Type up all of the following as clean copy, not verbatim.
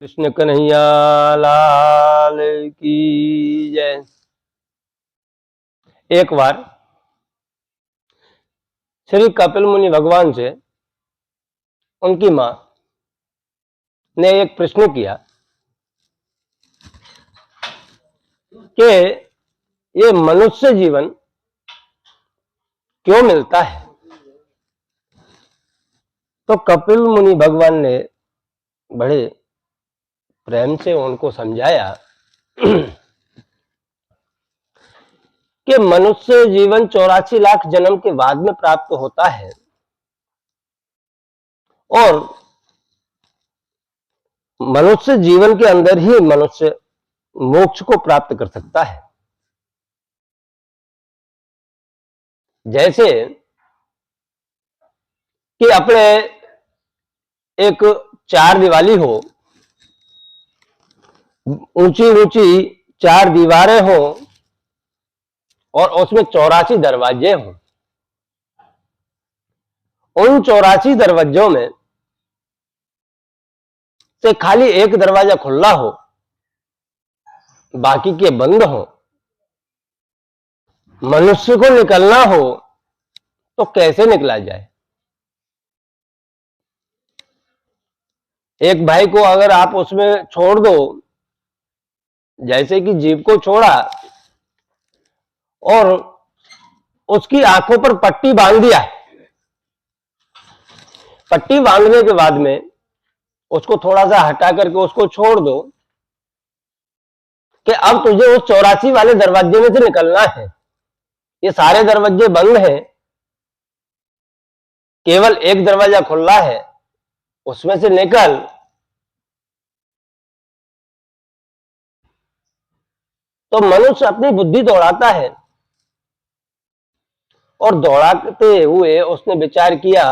कृष्ण कन्हैया लाल की जय। एक बार श्री कपिल मुनि भगवान से उनकी मां ने एक प्रश्न किया कि ये मनुष्य जीवन क्यों मिलता है। तो कपिल मुनि भगवान ने बड़े प्रेम से उनको समझाया कि मनुष्य जीवन 84 लाख जन्म के बाद में प्राप्त होता है और मनुष्य जीवन के अंदर ही मनुष्य मोक्ष को प्राप्त कर सकता है। जैसे कि अपने एक चार दीवारी हो, ऊंची ऊंची चार दीवारें हो और उसमें 84 दरवाजे हों। उन 84 दरवाजों में से खाली एक दरवाजा खुला हो, बाकी के बंद हो। मनुष्य को निकलना हो तो कैसे निकला जाए। एक भाई को अगर आप उसमें छोड़ दो, जैसे कि जीव को छोड़ा और उसकी आंखों पर पट्टी बांध दिया, पट्टी बांधने के बाद में उसको थोड़ा सा हटा करके उसको छोड़ दो कि अब तुझे उस 84 वाले दरवाजे में से निकलना है। ये सारे दरवाजे बंद हैं, केवल एक दरवाजा खुला है, उसमें से निकल। तो मनुष्य अपनी बुद्धि दौड़ाता है और दौड़ाते हुए उसने विचार किया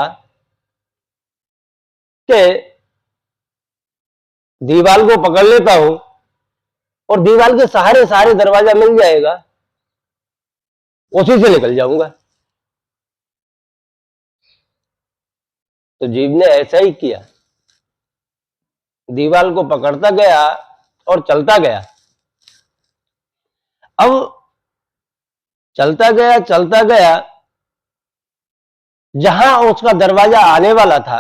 कि दीवार को पकड़ लेता हूं और दीवार के सहारे सारे दरवाजा मिल जाएगा, उसी से निकल जाऊंगा। तो जीव ने ऐसा ही किया, दीवार को पकड़ता गया और चलता गया। अब चलता गया, जहां उसका दरवाजा आने वाला था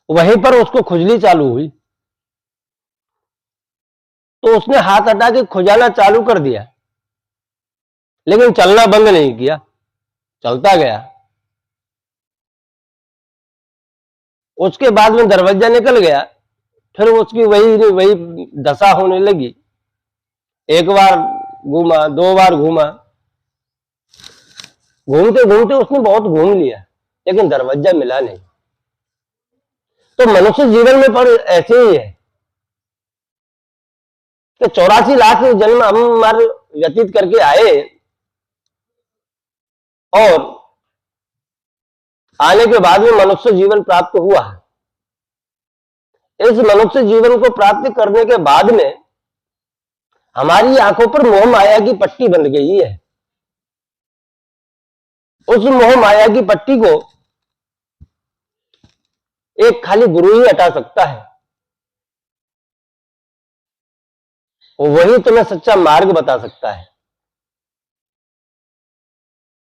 वहीं पर उसको खुजली चालू हुई। तो उसने हाथ हटा के खुजाना चालू कर दिया, लेकिन चलना बंद नहीं किया, चलता गया। उसके बाद में दरवाजा निकल गया, फिर उसकी वही दशा होने लगी। एक बार घूमा, दो बार घूमा, घूमते घूमते उसने बहुत घूम लिया, लेकिन दरवाजा मिला नहीं। तो मनुष्य जीवन में पर ऐसे ही है कि 84 लाख जन्म हम हमारे व्यतीत करके आए और आने के बाद में मनुष्य जीवन प्राप्त हुआ। इस मनुष्य जीवन को प्राप्त करने के बाद में हमारी आंखों पर मोह माया की पट्टी बंध गई है। उस मोह माया की पट्टी को एक खाली गुरु ही हटा सकता है। वही तुम्हें सच्चा मार्ग बता सकता है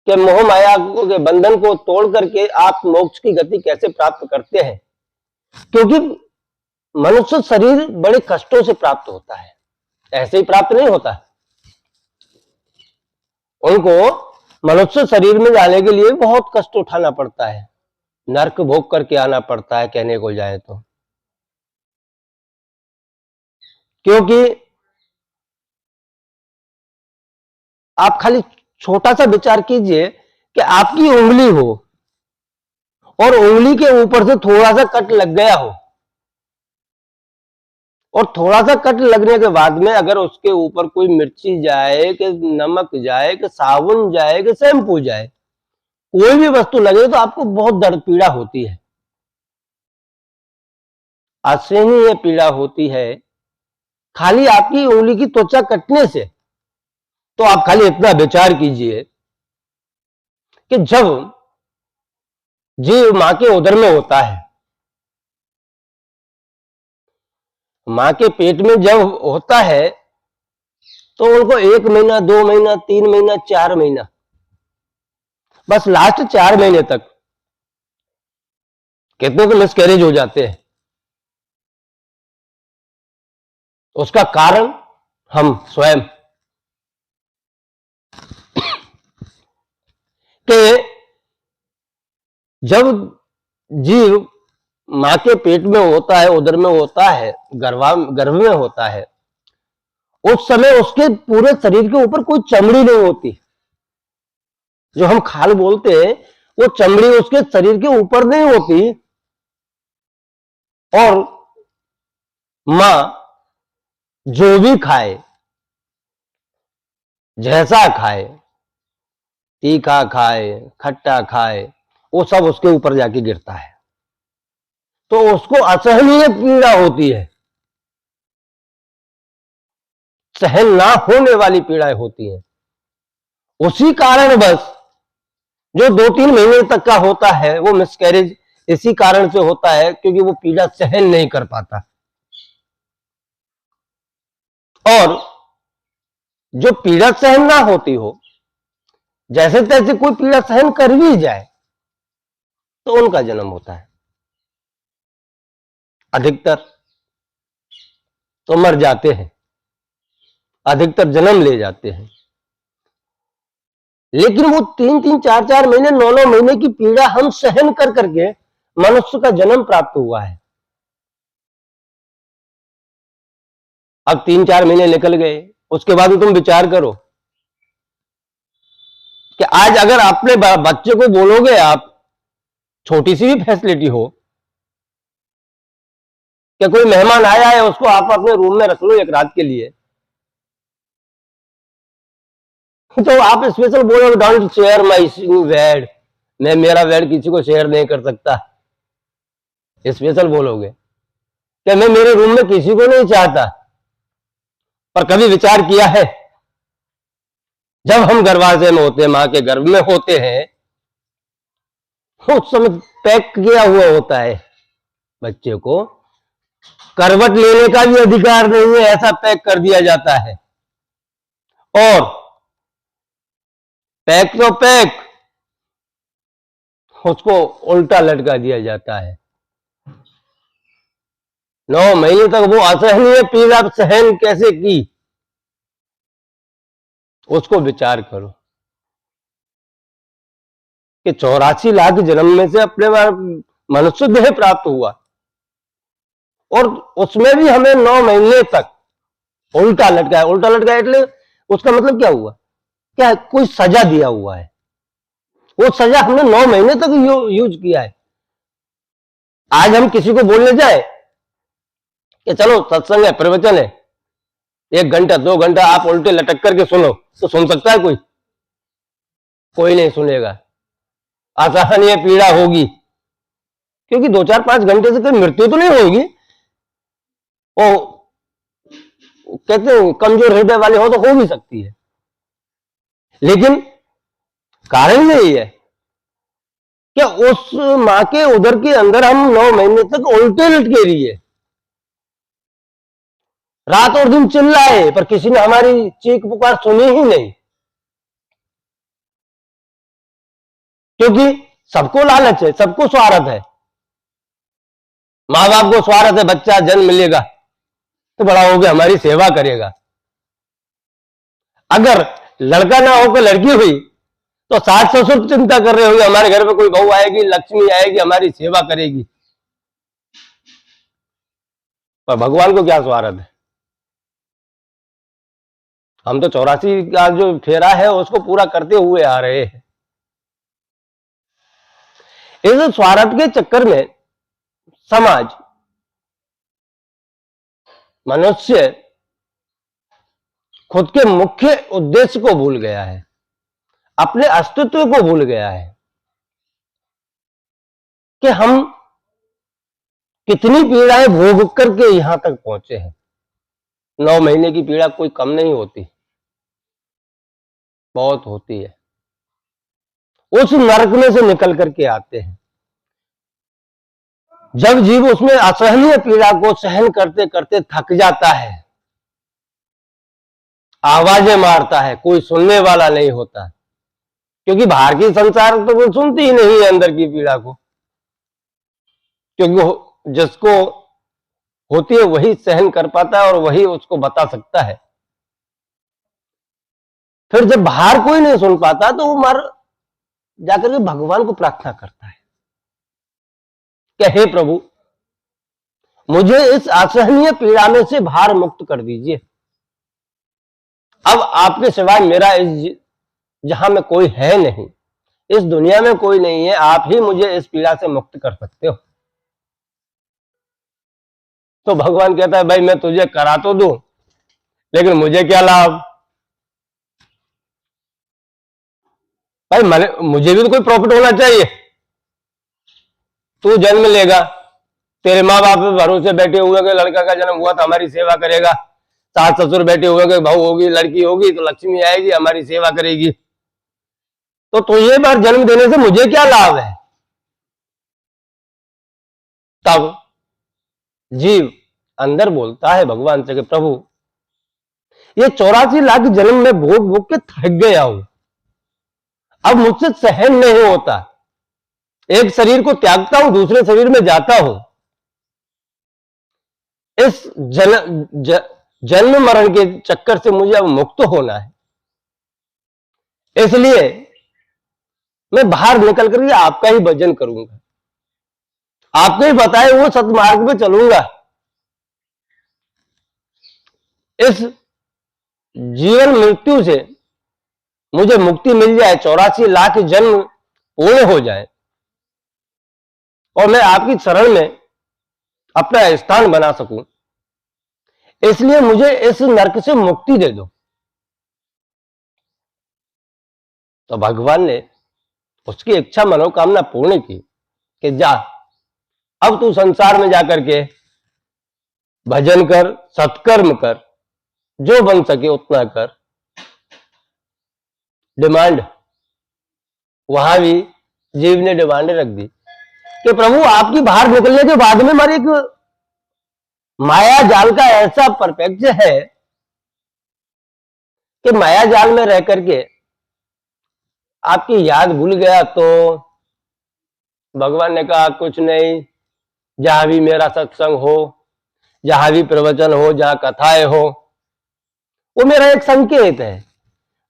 कि मोह माया के बंधन को तोड़ करके आप मोक्ष की गति कैसे प्राप्त करते हैं। क्योंकि मनुष्य शरीर बड़े कष्टों से प्राप्त होता है, ऐसे ही प्राप्त नहीं होता। उनको मनुष्य शरीर में जाने के लिए बहुत कष्ट उठाना पड़ता है, नरक भोग करके आना पड़ता है कहने को जाए तो। क्योंकि आप खाली छोटा सा विचार कीजिए कि आपकी उंगली हो और उंगली के ऊपर से थोड़ा सा कट लग गया हो, और थोड़ा सा कट लगने के बाद में अगर उसके ऊपर कोई मिर्ची जाए कि नमक जाए कि साबुन जाए कि शैम्पू जाए, कोई भी वस्तु लगे तो आपको बहुत दर्द पीड़ा होती है। असहनीय ये पीड़ा होती है खाली आपकी उंगली की त्वचा कटने से। तो आप खाली इतना विचार कीजिए कि जब जीव मां के उदर में होता है मां के पेट में जब होता है तो उनको 1 महीना, 2 महीना, 3 महीना, 4 महीना, बस लास्ट 4 महीने तक कितने को मिसकैरेज हो जाते हैं। उसका कारण हम स्वयं के जब जीव मां के पेट में होता है, उदर में होता है, गर्भ में होता है, उस समय उसके पूरे शरीर के ऊपर कोई चमड़ी नहीं होती। जो हम खाल बोलते हैं वो चमड़ी उसके शरीर के ऊपर नहीं होती। और मां जो भी खाए, जैसा खाए, तीखा खाए, खट्टा खाए, वो सब उसके ऊपर जाके गिरता है, तो उसको असहनीय पीड़ा होती है, सहन ना होने वाली पीड़ाएं होती हैं। उसी कारण बस जो 2-3 महीने तक का होता है वो मिसकैरेज इसी कारण से होता है, क्योंकि वो पीड़ा सहन नहीं कर पाता। और जो पीड़ा सहन ना होती हो, जैसे तैसे कोई पीड़ा सहन कर भी जाए तो उनका जन्म होता है। अधिकतर तो मर जाते हैं, अधिकतर जन्म ले जाते हैं। लेकिन वो 3-3, 4-4 महीने, 9-9 महीने की पीड़ा हम सहन कर करके मनुष्य का जन्म प्राप्त हुआ है। अब 3-4 महीने निकल गए, उसके बाद तुम विचार करो कि आज अगर अपने बच्चे को बोलोगे आप, छोटी सी भी फैसिलिटी हो, कि कोई मेहमान आया है उसको आप अपने रूम में रख लो 1 रात के लिए, तो आप स्पेशल बोलोगे डोंट शेयर माई बेड, मैं मेरा बेड किसी को शेयर नहीं कर सकता। स्पेशल बोलोगे कि मैं मेरे रूम में किसी को नहीं चाहता। पर कभी विचार किया है, जब हम गर्भाशय में होते हैं, मां के गर्भ में होते हैं, उस समय पैक किया हुआ होता है बच्चे को, करवट लेने का भी अधिकार नहीं है, ऐसा पैक कर दिया जाता है। और पैक तो पैक, उसको उल्टा लटका दिया जाता है। 9 महीने तक वो असहनीय पीड़ा सहन कैसे की, उसको विचार करो कि 84 लाख जन्म में से अपने मनुष्य देह प्राप्त हुआ, और उसमें भी हमें 9 महीने तक उल्टा लटकाया। उल्टा लटकाया એટલે उसका मतलब क्या हुआ, क्या कोई सजा दिया हुआ है। वो सजा हमने 9 महीने तक यूज किया है। आज हम किसी को बोलने जाए कि चलो सत्संग है, प्रवचन है, 1 घंटा 2 घंटा आप उल्टे लटक करके सुनो, तो सुन सकता है कोई? कोई नहीं सुनेगा, असहनीय पीड़ा होगी, क्योंकि 2-4-5 घंटे से कोई मृत्यु तो नहीं होगी। वो कहते हैं कमजोर हृदय वाले हो तो हो भी सकती है, लेकिन कारण यही है कि उस मां के उदर के अंदर हम 9 महीने तक उल्टे लटके रहिए, रात और दिन चिल्लाए, पर किसी ने हमारी चीख पुकार सुनी ही नहीं। क्योंकि सबको लालच है, सबको स्वार्थ है। मां बाप को स्वार्थ है बच्चा जन्म लेगा तो बड़ा होकर हमारी सेवा करेगा। अगर लड़का ना होकर लड़की हुई तो सास ससुर चिंता कर रहे होंगे, हमारे घर में कोई बहू आएगी, लक्ष्मी आएगी, हमारी सेवा करेगी। पर भगवान को क्या स्वार्थ है? हम तो 84 का जो फेरा है उसको पूरा करते हुए आ रहे हैं। इस स्वार्थ के चक्कर में समाज, मनुष्य खुद के मुख्य उद्देश्य को भूल गया है, अपने अस्तित्व को भूल गया है कि हम कितनी पीड़ाएं भोग करके यहां तक पहुंचे हैं। 9 महीने की पीड़ा कोई कम नहीं होती, बहुत होती है। उस नरक में से निकल करके आते हैं। जब जीव उसमें असहनीय पीड़ा को सहन करते करते थक जाता है, आवाजें मारता है, कोई सुनने वाला नहीं होता, क्योंकि बाहर की संसार तो वो सुनती ही नहीं है अंदर की पीड़ा को, क्योंकि जिसको होती है वही सहन कर पाता है और वही उसको बता सकता है। फिर जब बाहर कोई नहीं सुन पाता तो वो मर जाकर के भगवान को प्रार्थना करता है कि हे प्रभु, मुझे इस असहनीय पीड़ा में से बाहर मुक्त कर दीजिए। अब आपके सिवाय मेरा इस जहां में कोई है नहीं, इस दुनिया में कोई नहीं है, आप ही मुझे इस पीड़ा से मुक्त कर सकते हो। तो भगवान कहता है, भाई मैं तुझे करा तो दूं, लेकिन मुझे क्या लाभ? भाई मुझे भी तो कोई प्रॉफिट होना चाहिए। तू जन्म लेगा, तेरे माँ बाप भरोसे बैठे हुए कि लड़का का जन्म हुआ तो हमारी सेवा करेगा, सास ससुर बैठे हुए कि बहू होगी, लड़की होगी तो लक्ष्मी आएगी हमारी सेवा करेगी। तो तुझे बार जन्म देने से मुझे क्या लाभ है? तब जीव अंदर बोलता है भगवान से कि प्रभु, ये 84 लाख जन्म में भोग भोग के थक गया हूं, अब मुझसे सहन नहीं होता, एक शरीर को त्यागता हूं, दूसरे शरीर में जाता हूं। इस जन्म मरण के चक्कर से मुझे अब मुक्त होना है, इसलिए मैं बाहर निकल करके आपका ही भजन करूंगा, आपके ही बताए वो सतमार्ग पे चलूंगा। इस जीवन मृत्यु से मुझे मुक्ति मिल जाए, 84 लाख जन्म पूर्ण हो जाए और मैं आपकी शरण में अपना स्थान बना सकूं, इसलिए मुझे इस नरक से मुक्ति दे दो। तो भगवान ने उसकी इच्छा मनोकामना पूर्ण की कि जा, अब तू संसार में जाकर के भजन कर, सत्कर्म कर, जो बन सके उतना कर। डिमांड वहां भी जीव ने डिमांड रख दी कि प्रभु, आपकी बाहर निकलने के बाद में हमारी एक माया जाल का ऐसा परफेक्ट है कि माया जाल में रह करके आपकी याद भूल गया। तो भगवान ने कहा, कुछ नहीं, जहां भी मेरा सत्संग हो, जहां भी प्रवचन हो, जहां कथाएं हो, वो मेरा एक संकेत है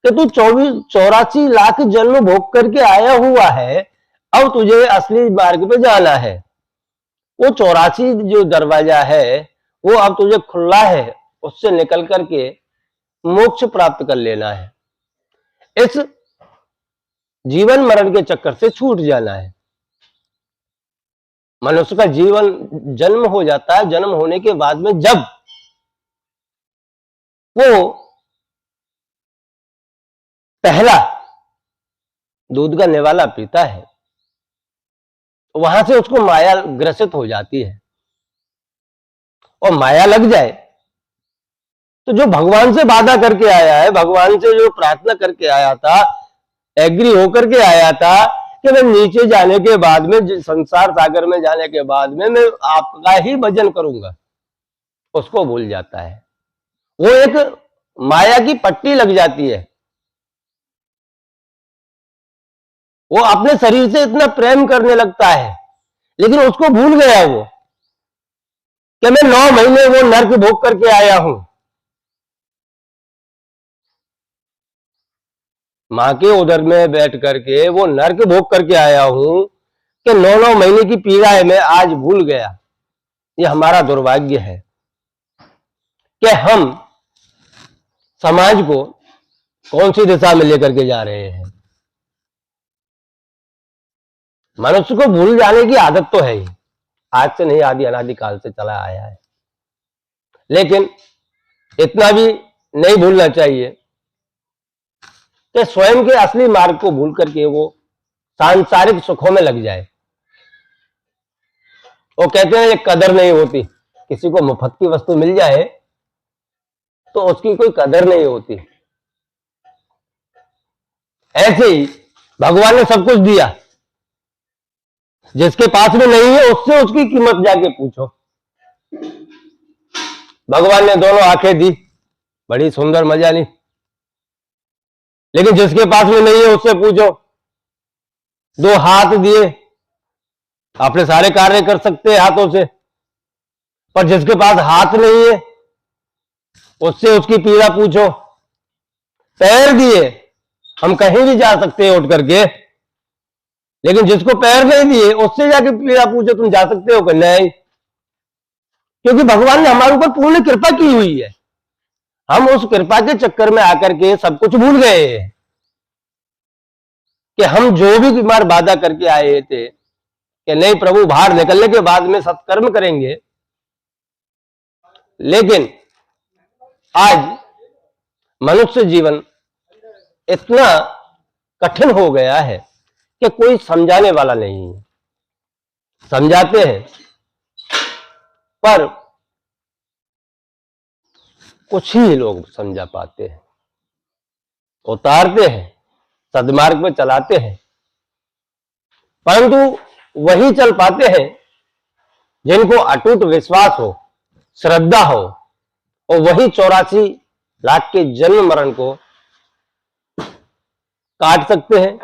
कि तू 84 लाख जन्म भोग करके आया हुआ है, अब तुझे असली मार्ग पे जाना है। वो 84 जो दरवाजा है वो अब तुझे खुला है, उससे निकल करके मोक्ष प्राप्त कर लेना है, इस जीवन मरण के चक्कर से छूट जाना है। मनुष्य का जीवन जन्म हो जाता है, जन्म होने के बाद में जब वो पहला दूध का निवाला पीता है, वहां से उसको माया ग्रसित हो जाती है, और माया लग जाए तो जो भगवान से वादा करके आया है, भगवान से जो प्रार्थना करके आया था, एग्री होकर के आया था कि मैं नीचे जाने के बाद में, संसार सागर में जाने के बाद में मैं आपका ही भजन करूंगा, उसको भूल जाता है। वो एक माया की पट्टी लग जाती है, वो अपने शरीर से इतना प्रेम करने लगता है, लेकिन उसको भूल गया वो कि मैं 9 महीने वो नर्क भोग करके आया हूं, मां के उदर में बैठ करके वो नर्क भोग करके आया हूं कि 9 महीने की पीड़ा है, मैं आज भूल गया। ये हमारा दुर्भाग्य है कि हम समाज को कौन सी दिशा में लेकर के जा रहे हैं। मनुष्य को भूल जाने की आदत तो है ही, आज से नहीं, आदि अनादि काल से चला आया है, लेकिन इतना भी नहीं भूलना चाहिए कि स्वयं के असली मार्ग को भूल करके वो सांसारिक सुखों में लग जाए। वो कहते हैं ये कदर नहीं होती, किसी को मुफ्त की वस्तु मिल जाए तो उसकी कोई कदर नहीं होती। ऐसे ही भगवान ने सब कुछ दिया, जिसके पास में नहीं है उससे उसकी कीमत जाके पूछो। भगवान ने दोनों आंखें दी, बड़ी सुंदर, मजा ली, लेकिन जिसके पास में नहीं है उससे पूछो। दो हाथ दिए, अपने सारे कार्य कर सकते हैं हाथों से, पर जिसके पास हाथ नहीं है उससे उसकी पीड़ा पूछो। पैर दिए, हम कहीं भी जा सकते हैं उठ करके, लेकिन जिसको पैर नहीं दिए उससे जाके पीड़ा पूछो, तुम जा सकते हो कि नहीं? क्योंकि भगवान ने हमारे ऊपर पूर्ण कृपा की हुई है। हम उस कृपा के चक्कर में आकर के सब कुछ भूल गए हैं कि हम जो भी मार वादा करके आए थे कि नहीं प्रभु बाहर निकलने के बाद में सत्कर्म करेंगे, लेकिन आज मनुष्य जीवन इतना कठिन हो गया है कि कोई समझाने वाला नहीं है। समझाते हैं पर कुछ ही लोग समझा पाते हैं, उतारते हैं, सद्मार्ग पे चलाते हैं, परंतु वही चल पाते हैं जिनको अटूट विश्वास हो, श्रद्धा हो, और वही 84 लाख के जन्म मरण को काट सकते हैं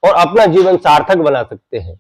और अपना जीवन सार्थक बना सकते हैं।